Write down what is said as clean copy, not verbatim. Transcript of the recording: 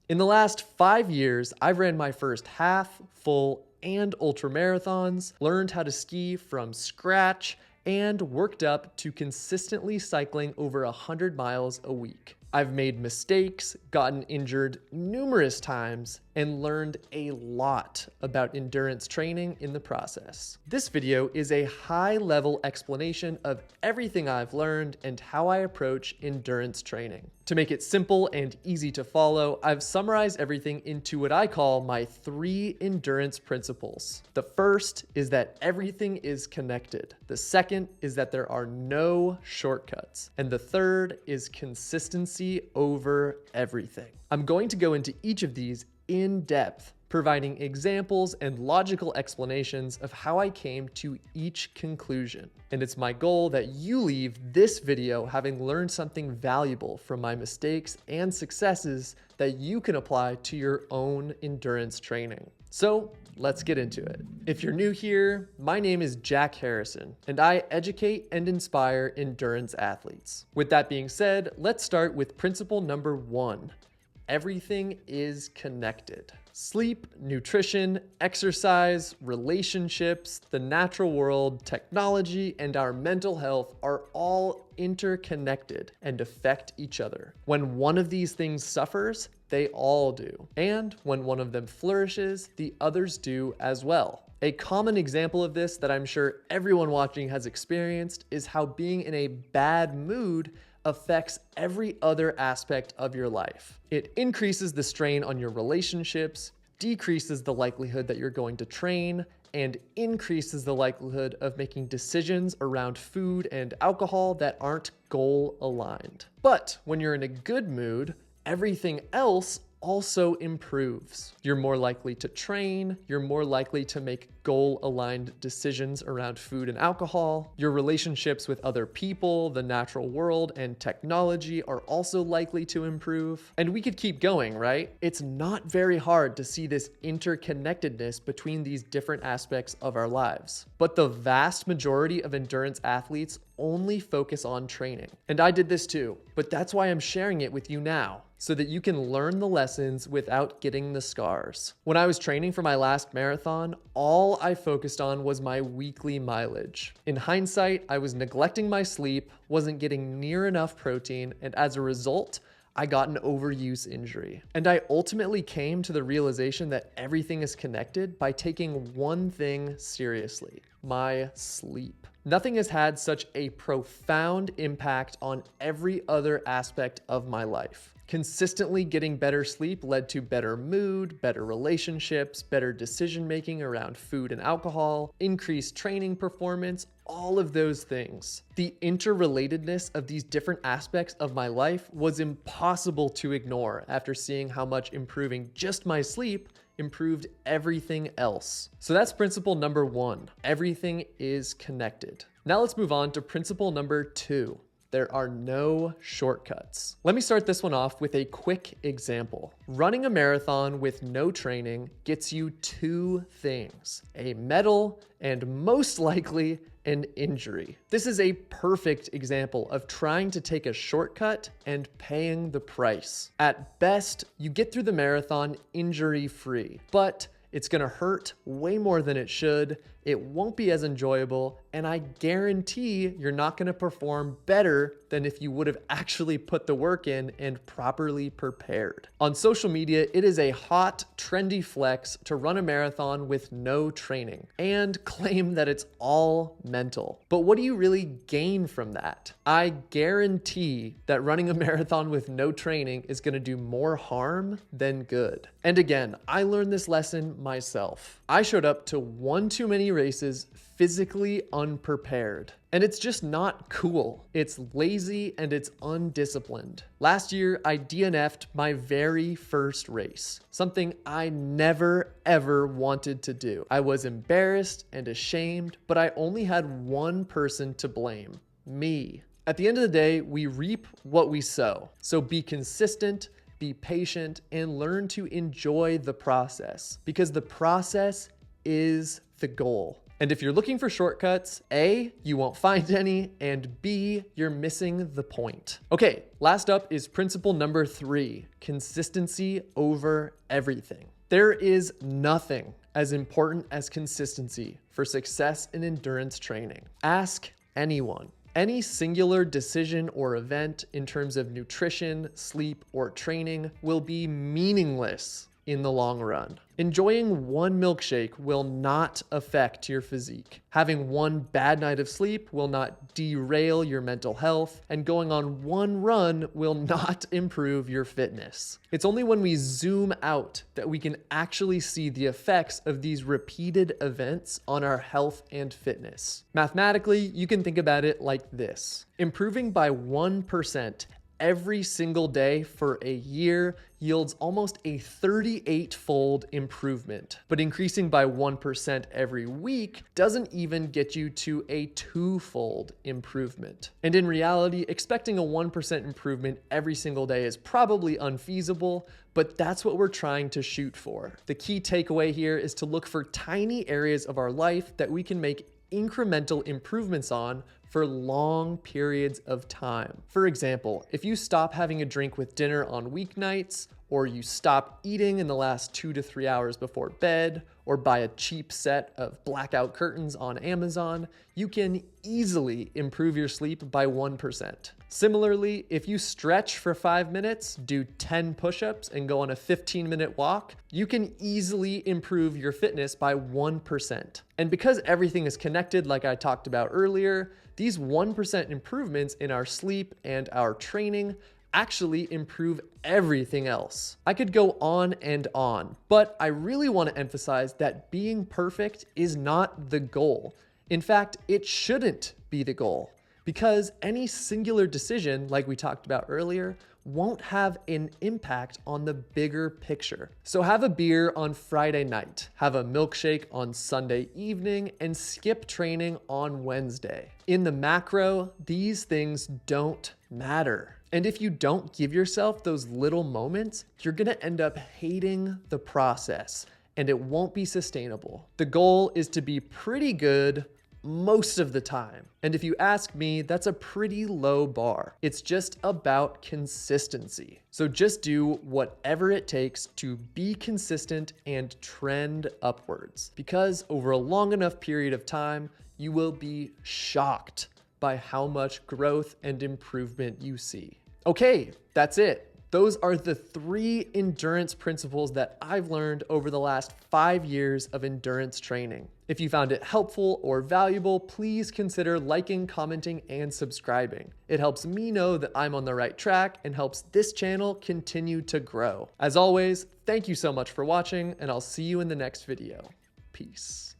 In the last 5 years, I've ran my first half, full, and ultra marathons, learned how to ski from scratch, and worked up to consistently cycling over 100 miles a week. I've made mistakes, gotten injured numerous times, and learned a lot about endurance training in the process. This video is a high-level explanation of everything I've learned and how I approach endurance training. To make it simple and easy to follow, I've summarized everything into what I call my 3 endurance principles. The first is that everything is connected. The second is that there are no shortcuts. And the third is consistency over everything. I'm going to go into each of these in depth, providing examples and logical explanations of how I came to each conclusion. And it's my goal that you leave this video having learned something valuable from my mistakes and successes that you can apply to your own endurance training. So let's get into it. If you're new here, my name is Jack Harrison, and I educate and inspire endurance athletes. With that being said, let's start with principle number 1. Everything is connected. Sleep, nutrition, exercise, relationships, the natural world, technology, and our mental health are all interconnected and affect each other. When one of these things suffers, they all do. And when one of them flourishes, the others do as well. A common example of this that I'm sure everyone watching has experienced is how being in a bad mood affects every other aspect of your life. It increases the strain on your relationships, decreases the likelihood that you're going to train, and increases the likelihood of making decisions around food and alcohol that aren't goal aligned. But when you're in a good mood, everything else also improves. You're more likely to train, you're more likely to make goal-aligned decisions around food and alcohol. Your relationships with other people, the natural world, and technology are also likely to improve. And we could keep going, right? It's not very hard to see this interconnectedness between these different aspects of our lives. But the vast majority of endurance athletes only focus on training. And I did this too, but that's why I'm sharing it with you now, so that you can learn the lessons without getting the scars. When I was training for my last marathon, all I focused on was my weekly mileage. In hindsight, I was neglecting my sleep, wasn't getting near enough protein, and as a result, I got an overuse injury. And I ultimately came to the realization that everything is connected by taking one thing seriously: my sleep. Nothing has had such a profound impact on every other aspect of my life. Consistently getting better sleep led to better mood, better relationships, better decision-making around food and alcohol, increased training performance, all of those things. The interrelatedness of these different aspects of my life was impossible to ignore after seeing how much improving just my sleep improved everything else. So that's principle number 1. Everything is connected. Now let's move on to principle number 2. There are no shortcuts. Let me start this one off with a quick example. Running a marathon with no training gets you 2 things: a medal and most likely an injury. This is a perfect example of trying to take a shortcut and paying the price. At best, you get through the marathon injury-free, but it's gonna hurt way more than it should, it won't be as enjoyable, and I guarantee you're not gonna perform better than if you would have actually put the work in and properly prepared. On social media, it is a hot, trendy flex to run a marathon with no training and claim that it's all mental. But what do you really gain from that? I guarantee that running a marathon with no training is gonna do more harm than good. And again, I learned this lesson myself. I showed up to one too many races physically unprepared. And it's just not cool. It's lazy and it's undisciplined. Last year, I DNF'd my very first race, something I never ever wanted to do. I was embarrassed and ashamed, but I only had one person to blame: me. At the end of the day, we reap what we sow. So be consistent, be patient, and learn to enjoy the process, because the process is the goal. And if you're looking for shortcuts, A, you won't find any, and B, you're missing the point. Okay, last up is principle number 3, consistency over everything. There is nothing as important as consistency for success in endurance training. Ask anyone. Any singular decision or event in terms of nutrition, sleep, or training will be meaningless in the long run. Enjoying one milkshake will not affect your physique. Having one bad night of sleep will not derail your mental health, and going on one run will not improve your fitness. It's only when we zoom out that we can actually see the effects of these repeated events on our health and fitness. Mathematically, you can think about it like this. Improving by 1% every single day for a year yields almost a 38-fold improvement. But increasing by 1% every week doesn't even get you to a 2-fold improvement. And in reality, expecting a 1% improvement every single day is probably unfeasible, but that's what we're trying to shoot for. The key takeaway here is to look for tiny areas of our life that we can make incremental improvements on for long periods of time. For example, if you stop having a drink with dinner on weeknights, or you stop eating in the last 2 to 3 hours before bed, or buy a cheap set of blackout curtains on Amazon, you can easily improve your sleep by 1%. Similarly, if you stretch for 5 minutes, do 10 push-ups, and go on a 15-minute walk, you can easily improve your fitness by 1%. And because everything is connected, like I talked about earlier, these 1% improvements in our sleep and our training actually improve everything else. I could go on, but I really want to emphasize that being perfect is not the goal. In fact, it shouldn't be the goal, because any singular decision, like we talked about earlier, won't have an impact on the bigger picture. So have a beer on Friday night, have a milkshake on Sunday evening, and skip training on Wednesday. In the macro, these things don't matter. And if you don't give yourself those little moments, you're gonna end up hating the process, and it won't be sustainable. The goal is to be pretty good most of the time. And if you ask me, that's a pretty low bar. It's just about consistency. So just do whatever it takes to be consistent and trend upwards, because over a long enough period of time, you will be shocked by how much growth and improvement you see. Okay, that's it. Those are the 3 endurance principles that I've learned over the last 5 years of endurance training. If you found it helpful or valuable, please consider liking, commenting, and subscribing. It helps me know that I'm on the right track and helps this channel continue to grow. As always, thank you so much for watching, and I'll see you in the next video. Peace.